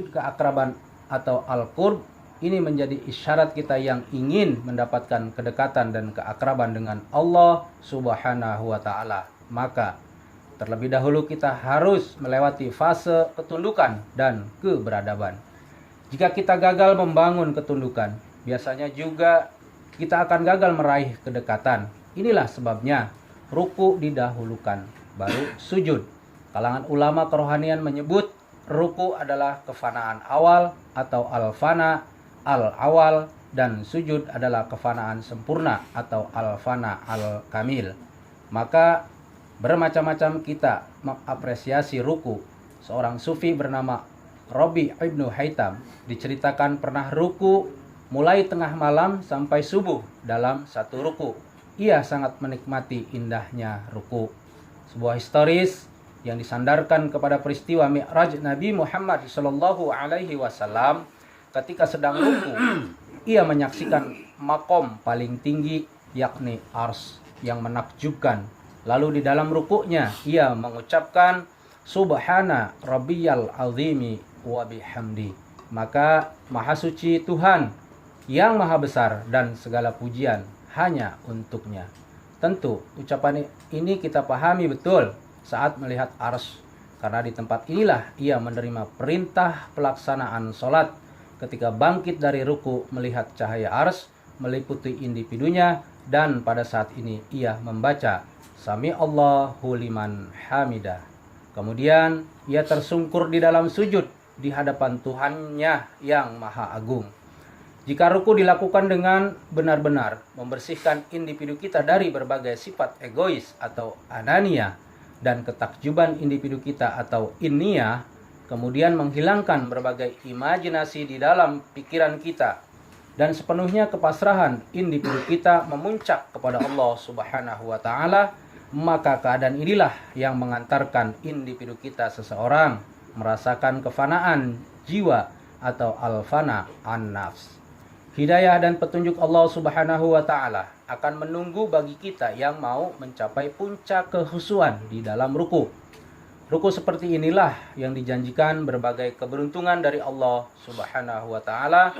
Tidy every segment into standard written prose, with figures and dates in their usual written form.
sujud keakraban atau al-qurb ini menjadi isyarat kita yang ingin mendapatkan kedekatan dan keakraban dengan Allah Subhanahu wa taala. Maka terlebih dahulu kita harus melewati fase ketundukan dan keberadaban. Jika kita gagal membangun ketundukan, biasanya juga kita akan gagal meraih kedekatan. Inilah sebabnya ruku didahulukan, baru sujud. Kalangan ulama kerohanian menyebut ruku adalah kefanaan awal atau al-fana al-awal, dan sujud adalah kefanaan sempurna atau al-fana al-kamil. Maka bermacam-macam kita mengapresiasi ruku. Seorang sufi bernama Rabi ibnu Haytham diceritakan pernah ruku mulai tengah malam sampai subuh dalam satu ruku. Ia sangat menikmati indahnya ruku. Sebuah historis yang disandarkan kepada peristiwa Mi'raj Nabi Muhammad SAW. Ketika sedang ruku, ia menyaksikan makom paling tinggi, yakni ars, yang menakjubkan. Lalu di dalam rukuknya, ia mengucapkan Subhana Rabbiyal Azimi wa bihamdi. Maka Maha Suci Tuhan yang Maha Besar dan segala pujian hanya untuknya. Tentu ucapan ini kita pahami betul saat melihat ars, karena di tempat inilah ia menerima perintah pelaksanaan sholat. Ketika bangkit dari ruku melihat cahaya ars meliputi individunya, dan pada saat ini ia membaca Sami Allahu liman hamidah. Kemudian ia tersungkur di dalam sujud di hadapan Tuhannya yang Maha Agung. Jika ruku dilakukan dengan benar-benar membersihkan individu kita dari berbagai sifat egois atau anania dan ketakjuban individu kita atau inniyah, kemudian menghilangkan berbagai imajinasi di dalam pikiran kita dan sepenuhnya kepasrahan individu kita memuncak kepada Allah Subhanahu wa taala, maka keadaan inilah yang mengantarkan individu kita seseorang merasakan kefanaan jiwa atau al-fana an-nafs. Hidayah dan petunjuk Allah Subhanahu wa taala akan menunggu bagi kita yang mau mencapai puncak kehusuan di dalam ruku. Ruku seperti inilah yang dijanjikan berbagai keberuntungan dari Allah Subhanahu wa taala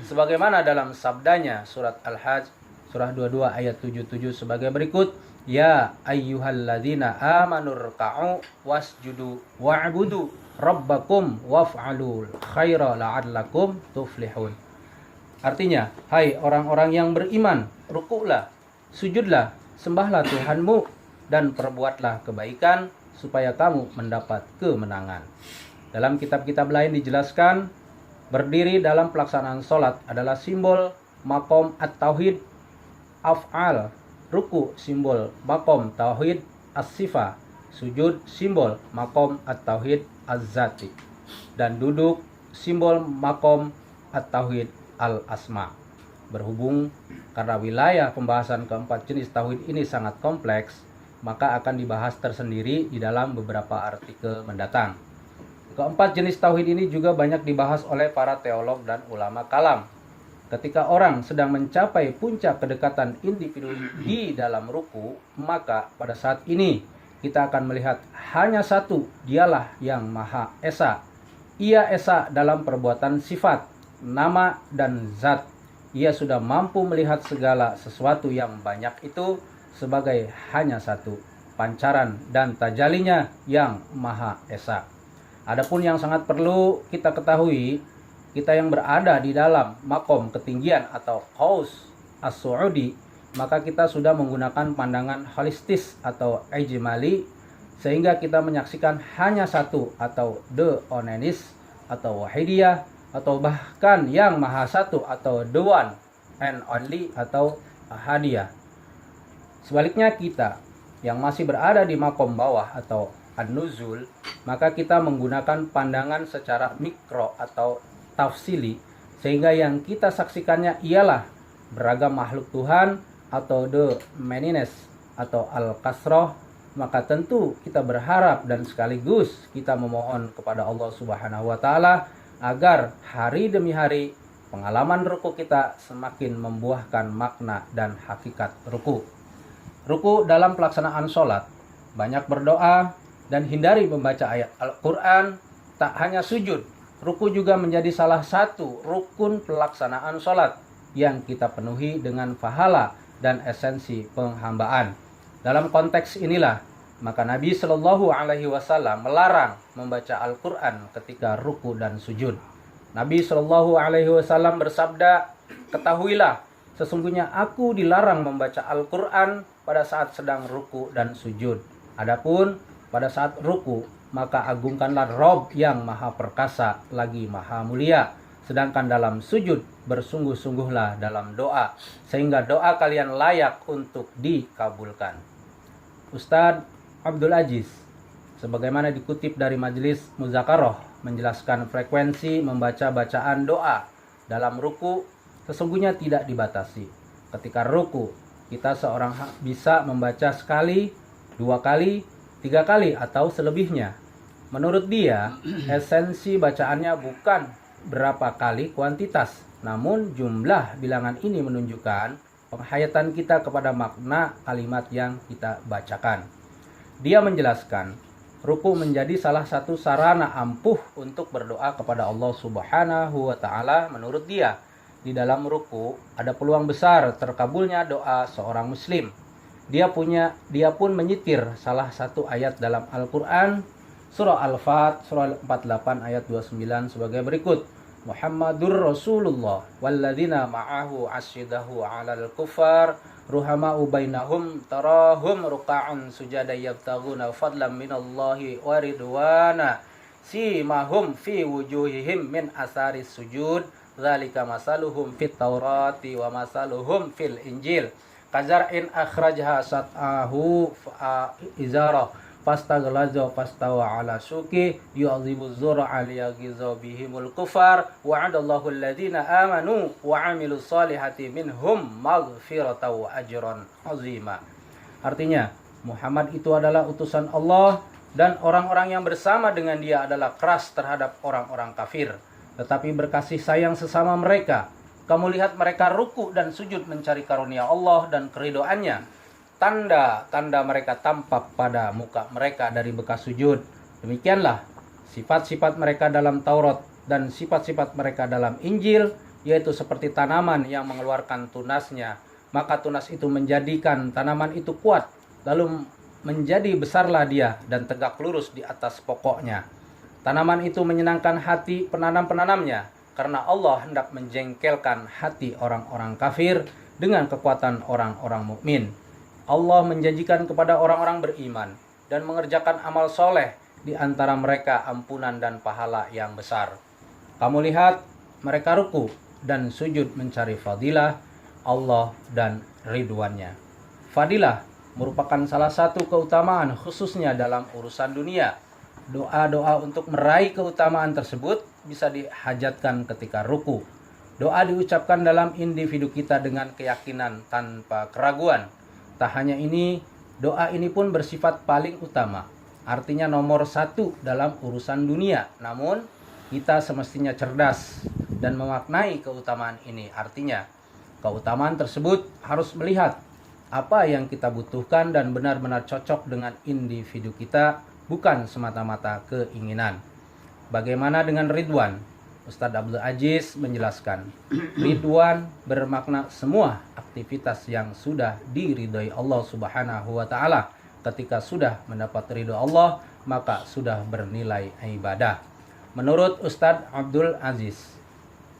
sebagaimana dalam sabdanya surat Al-Hajj surah 22 ayat 77 sebagai berikut, Ya ayyuhalladzina amanu ruk'u wasjudu wa'budu rabbakum waf'alul khaira la'allakum tuflihun. Artinya, hai orang-orang yang beriman, rukuklah, sujudlah, sembahlah Tuhanmu dan perbuatlah kebaikan supaya kamu mendapat kemenangan. Dalam kitab-kitab lain dijelaskan, berdiri dalam pelaksanaan sholat adalah simbol makom at-tauhid af'al, ruku simbol makom tauhid as-sifah, sujud simbol makom at-tauhid az-zati, dan duduk simbol makom at-tauhid al-asma. Berhubung karena wilayah pembahasan keempat jenis tauhid ini sangat kompleks, maka akan dibahas tersendiri di dalam beberapa artikel mendatang. Keempat jenis tauhid ini juga banyak dibahas oleh para teolog dan ulama kalam. Ketika orang sedang mencapai puncak kedekatan individu di dalam ruku, maka pada saat ini kita akan melihat hanya satu, dialah yang Maha Esa. Ia Esa dalam perbuatan sifat, nama, dan zat. Ia sudah mampu melihat segala sesuatu yang banyak itu sebagai hanya satu, pancaran dan tajalinya yang Maha Esa. Adapun yang sangat perlu kita ketahui, kita yang berada di dalam makom ketinggian atau qaus as-su'udi, maka kita sudah menggunakan pandangan holistis atau ijmali, sehingga kita menyaksikan hanya satu atau the onenis atau wahidiyah, atau bahkan yang maha satu atau the one and only atau ahadiyah. Sebaliknya kita yang masih berada di makom bawah atau an-nuzul, maka kita menggunakan pandangan secara mikro atau tafsili, sehingga yang kita saksikannya ialah beragam makhluk Tuhan atau the manines atau al-kasroh. Maka tentu kita berharap dan sekaligus kita memohon kepada Allah Subhanahu wa taala agar hari demi hari pengalaman ruku kita semakin membuahkan makna dan hakikat ruku. Ruku dalam pelaksanaan sholat, banyak berdoa dan hindari membaca ayat Al-Quran. Tak hanya sujud, Ruku juga menjadi salah satu rukun pelaksanaan sholat yang kita penuhi dengan pahala dan esensi penghambaan. Dalam konteks inilah, maka Nabi Shallallahu Alaihi Wasallam melarang membaca Al-Quran ketika ruku dan sujud. Nabi Shallallahu Alaihi Wasallam bersabda, "Ketahuilah, sesungguhnya aku dilarang membaca Al-Quran pada saat sedang ruku dan sujud. Adapun pada saat ruku, maka agungkanlah Rob yang maha perkasa lagi maha mulia. Sedangkan dalam sujud, bersungguh-sungguhlah dalam doa, sehingga doa kalian layak untuk dikabulkan." Ustadz Abdul Aziz, sebagaimana dikutip dari Majelis Muzakarah, menjelaskan frekuensi membaca bacaan doa dalam ruku sesungguhnya tidak dibatasi. Ketika ruku, kita seorang bisa membaca sekali, 2 kali, 3 kali, atau selebihnya. Menurut dia, esensi bacaannya bukan berapa kali kuantitas, namun jumlah bilangan ini menunjukkan penghayatan kita kepada makna kalimat yang kita bacakan. Dia menjelaskan, ruku menjadi salah satu sarana ampuh untuk berdoa kepada Allah Subhanahu wa Ta'ala. Menurut dia, di dalam ruku ada peluang besar terkabulnya doa seorang muslim. Dia pun menyitir salah satu ayat dalam Al-Quran, surah Al-Fat, surah 48 ayat 29 sebagai berikut. Muhammadur Rasulullah walladzina ma'ahu asyidahu 'alal kufar ruhama'u bainahum tarahum ruka'an sujada yabtaghuna fadlan minallahi wa ridwana simahum fi wujuhihim min asaris sujud dzalika masaluhum fit taurati wa masaluhum fil injil kazar'in akhrajaha sat'ahu izara fastaghlaza fastawa ala suki yu'adhibu zur'a liyaghidha bihimul kufar wa'adallahu alladhina amanu wa 'amilus solihati minhum maghfiratan wa ajran 'azima. Artinya, Muhammad itu adalah utusan Allah dan orang-orang yang bersama dengan dia adalah keras terhadap orang-orang kafir, tetapi berkasih sayang sesama mereka. Kamu lihat mereka ruku dan sujud mencari karunia Allah dan keridhoannya. Tanda-tanda mereka tampak pada muka mereka dari bekas sujud. Demikianlah sifat-sifat mereka dalam Taurat dan sifat-sifat mereka dalam Injil, yaitu seperti tanaman yang mengeluarkan tunasnya. Maka tunas itu menjadikan tanaman itu kuat, lalu menjadi besarlah dia dan tegak lurus di atas pokoknya. Tanaman itu menyenangkan hati penanam-penanamnya, karena Allah hendak menjengkelkan hati orang-orang kafir dengan kekuatan orang-orang mukmin. Allah menjanjikan kepada orang-orang beriman dan mengerjakan amal soleh di antara mereka ampunan dan pahala yang besar. Kamu lihat mereka ruku dan sujud mencari fadilah Allah dan ridwannya. Fadilah merupakan salah satu keutamaan khususnya dalam urusan dunia. Doa-doa untuk meraih keutamaan tersebut bisa dihajatkan ketika ruku. Doa diucapkan dalam individu kita dengan keyakinan tanpa keraguan. Tak hanya ini, doa ini pun bersifat paling utama, artinya nomor 1 dalam urusan dunia. Namun, kita semestinya cerdas dan memaknai keutamaan ini. Artinya, keutamaan tersebut harus melihat apa yang kita butuhkan dan benar-benar cocok dengan individu kita, bukan semata-mata keinginan. Bagaimana dengan ridwan? Ustadz Abdul Aziz menjelaskan, ridwan bermakna semua aktivitas yang sudah diridhoi Allah Subhanahu wa Ta'ala. Ketika sudah mendapat ridho Allah, maka sudah bernilai ibadah. Menurut Ustadz Abdul Aziz,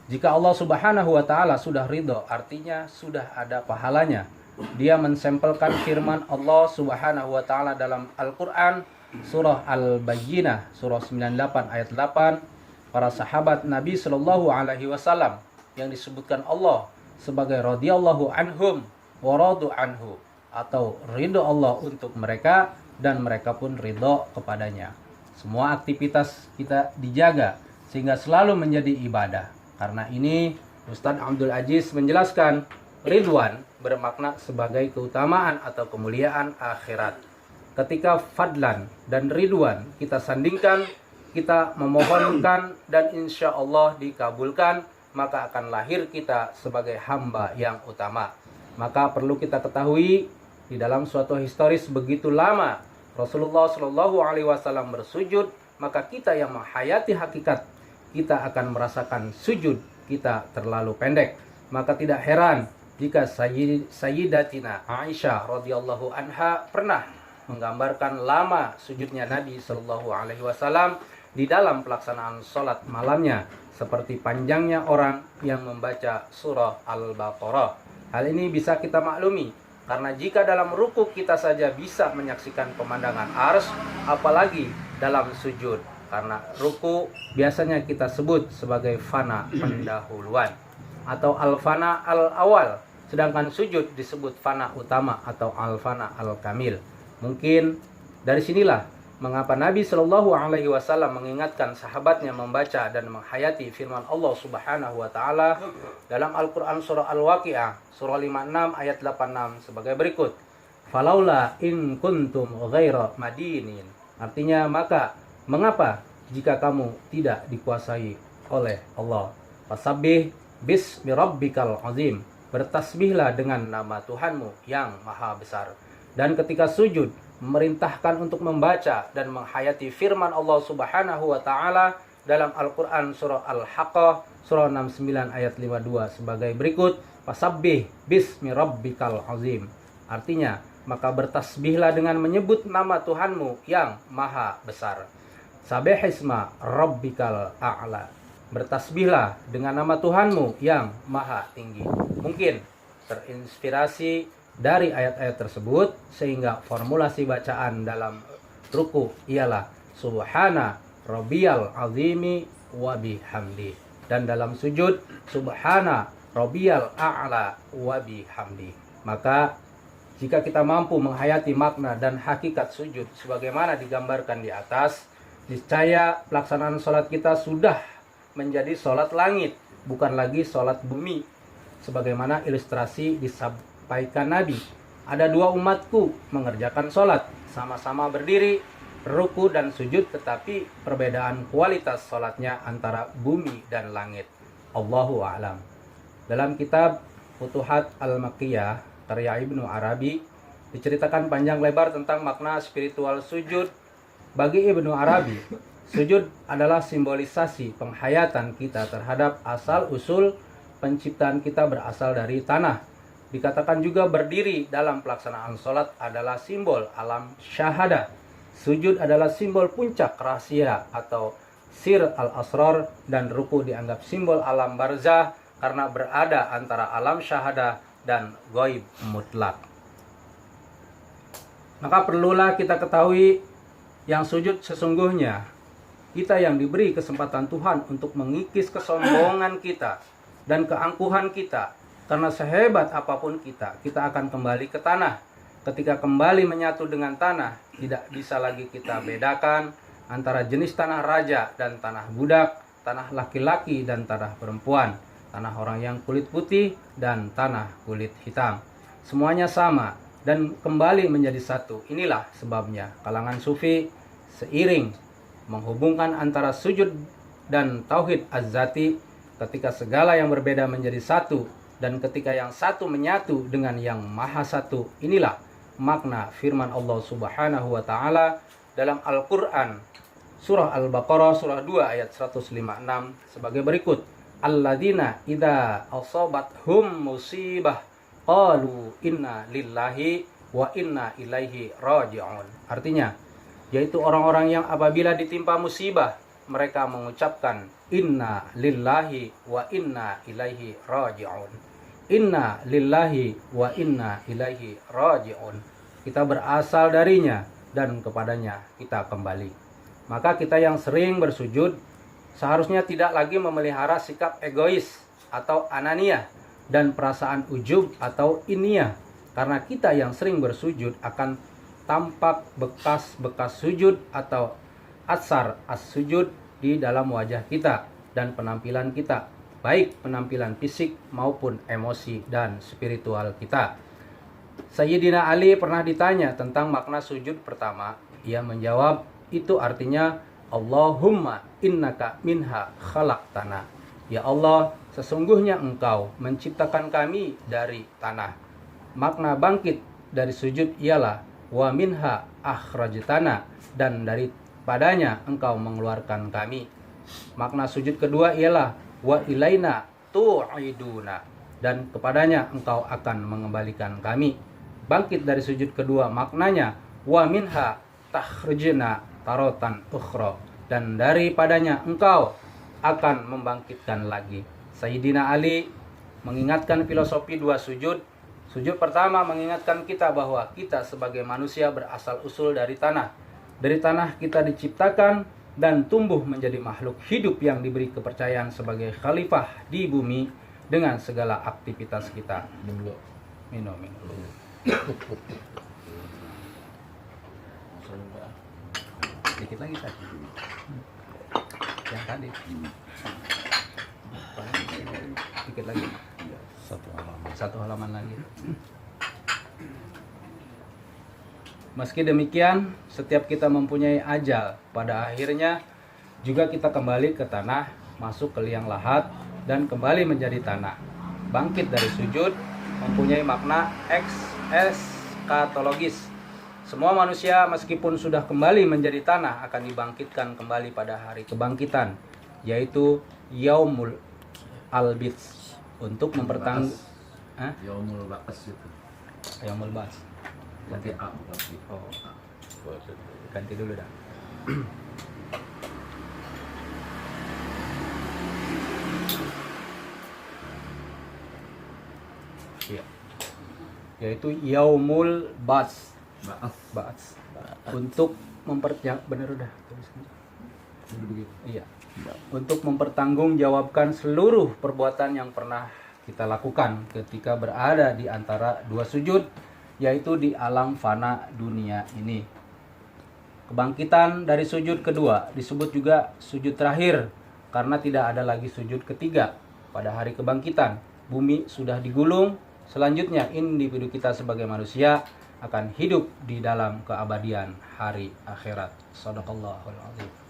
jika Allah Subhanahu wa Ta'ala sudah ridho, artinya sudah ada pahalanya. Dia mensampelkan firman Allah Subhanahu wa Ta'ala dalam Al-Quran, surah Al-Bayyinah, surah 98 ayat 8. Para sahabat Nabi Shallallahu Alaihi Wasallam yang disebutkan Allah sebagai radhiyallahu anhum wa radu anhu, atau ridho Allah untuk mereka dan mereka pun ridho kepadanya. Semua aktivitas kita dijaga sehingga selalu menjadi ibadah. Karena ini Ustadz Abdul Aziz menjelaskan, ridwan bermakna sebagai keutamaan atau kemuliaan akhirat. Ketika fadlan dan ridwan kita sandingkan, kita memohonkan dan insya Allah dikabulkan, maka akan lahir kita sebagai hamba yang utama. Maka perlu kita ketahui, di dalam suatu historis begitu lama Rasulullah Shallallahu Alaihi Wasallam bersujud, maka kita yang menghayati hakikat kita akan merasakan sujud kita terlalu pendek. Maka tidak heran jika Sayyidatina Aisyah radhiyallahu anha pernah menggambarkan lama sujudnya Nabi Shallallahu Alaihi Wasallam di dalam pelaksanaan sholat malamnya, seperti panjangnya orang yang membaca surah Al-Baqarah. Hal ini bisa kita maklumi, karena jika dalam ruku kita saja bisa menyaksikan pemandangan arsy, apalagi dalam sujud. Karena ruku biasanya kita sebut sebagai fana pendahuluan atau al-fana al-awal, sedangkan sujud disebut fana utama atau al-fana al-kamil. Mungkin dari sinilah mengapa Nabi Shallallahu Alaihi Wasallam mengingatkan sahabatnya membaca dan menghayati firman Allah Subhanahu Wa Taala dalam Al-Quran surah Al-Waqi'ah surah 56 ayat 86 sebagai berikut. Falaula in kuntum ghaira madinin. Artinya, maka mengapa jika kamu tidak dikuasai oleh Allah? Fasabbih bismi rabbikal azim. Bertasbihlah dengan nama Tuhanmu yang maha besar. Dan ketika sujud, memerintahkan untuk membaca dan menghayati firman Allah Subhanahu wa taala dalam Al-Qur'an surah Al-Haqqah surah 69 ayat 52 sebagai berikut. Fasabbih bismi rabbikal azim. Artinya, maka bertasbihlah dengan menyebut nama Tuhanmu yang maha besar. Sabbihisma rabbikal a'la. Bertasbihlah dengan nama Tuhanmu yang maha tinggi. Mungkin terinspirasi dari ayat-ayat tersebut, sehingga formulasi bacaan dalam ruku ialah Subhana Rabbiyal Azimi wa bihamdi, dan dalam sujud Subhana Rabbiyal A'la wa bihamdi. Maka jika kita mampu menghayati makna dan hakikat sujud sebagaimana digambarkan di atas, niscaya pelaksanaan sholat kita sudah menjadi sholat langit, bukan lagi sholat bumi. Sebagaimana ilustrasi disampaikan Nabi, ada dua umatku mengerjakan sholat, sama-sama berdiri, ruku dan sujud, tetapi perbedaan kualitas sholatnya antara bumi dan langit. Allahu a'lam. Dalam kitab Futuhat Al-Makkiyah karya Ibnu Arabi diceritakan panjang lebar tentang makna spiritual sujud. Bagi Ibnu Arabi, sujud adalah simbolisasi penghayatan kita terhadap asal-usul penciptaan kita berasal dari tanah. Dikatakan juga berdiri dalam pelaksanaan sholat adalah simbol alam syahadah. Sujud adalah simbol puncak rahasia atau sir al-asrar, dan ruku dianggap simbol alam barzah karena berada antara alam syahadah dan ghaib mutlak. Maka perlulah kita ketahui yang sujud sesungguhnya, kita yang diberi kesempatan Tuhan untuk mengikis kesombongan kita dan keangkuhan kita. Karena sehebat apapun kita akan kembali ke tanah. Ketika kembali menyatu dengan tanah, tidak bisa lagi kita bedakan antara jenis tanah raja dan tanah budak, tanah laki-laki dan tanah perempuan, tanah orang yang kulit putih dan tanah kulit hitam. Semuanya sama dan kembali menjadi satu. Inilah sebabnya kalangan sufi seiring menghubungkan antara sujud dan tauhid az-zati, ketika segala yang berbeda menjadi satu, dan ketika yang satu menyatu dengan yang maha satu. Inilah makna firman Allah Subhanahu wa taala dalam Al-Qur'an surah Al-Baqarah surah 2 ayat 156 sebagai berikut. Alladzina idza asabathum musibah qalu inna lillahi wa inna ilaihi raji'un. Artinya, yaitu orang-orang yang apabila ditimpa musibah, mereka mengucapkan inna lillahi wa inna ilaihi raji'un. Inna lillahi wa inna ilaihi raji'un. Kita berasal darinya dan kepadanya kita kembali. Maka kita yang sering bersujud seharusnya tidak lagi memelihara sikap egois atau anania dan perasaan ujub atau iniyah. Karena kita yang sering bersujud akan tampak bekas-bekas sujud atau atsar as-sujud di dalam wajah kita dan penampilan kita, baik penampilan fisik maupun emosi dan spiritual kita. Sayyidina Ali pernah ditanya tentang makna sujud pertama. Ia menjawab, itu artinya Allahumma innaka minha khalaqtana. Ya Allah, sesungguhnya Engkau menciptakan kami dari tanah. Makna bangkit dari sujud ialah wa minha akhrajtana, dan daripadanya Engkau mengeluarkan kami. Makna sujud kedua ialah wa ilaina tu'iduna, dan kepadanya engkau akan mengembalikan kami. Bangkit dari sujud kedua maknanya wa minha takhrujna tarotan ukhra, dan daripadanya engkau akan membangkitkan lagi. Sayyidina Ali mengingatkan filosofi dua sujud. Sujud pertama mengingatkan kita bahwa kita sebagai manusia berasal usul dari tanah. Dari tanah kita diciptakan dan tumbuh menjadi makhluk hidup yang diberi kepercayaan sebagai khalifah di bumi dengan segala aktivitas kita. Minum. Sedikit lagi tadi. Yang tadi. Sedikit lagi. Satu halaman lagi. Meski demikian, setiap kita mempunyai ajal. Pada akhirnya juga kita kembali ke tanah, masuk ke liang lahat, dan kembali menjadi tanah. Bangkit dari sujud mempunyai makna eskatologis. Semua manusia meskipun sudah kembali menjadi tanah akan dibangkitkan kembali pada hari kebangkitan, yaitu Yaumul Albits, untuk mempertanggung Yaumul Ba'as itu. Yaumul Ba'as. Ganti A berarti. Oh, ganti dulu dah. Iya. Yaitu Yaumul Ba'as. Ba'as. Untuk benar udah tuliskan. Iya. Untuk mempertanggungjawabkan seluruh perbuatan yang pernah kita lakukan ketika berada di antara dua sujud, yaitu di alam fana dunia ini. Kebangkitan dari sujud kedua disebut juga sujud terakhir karena tidak ada lagi sujud ketiga. Pada hari kebangkitan, bumi sudah digulung. Selanjutnya individu kita sebagai manusia akan hidup di dalam keabadian hari akhirat. Shadaqallahul azim.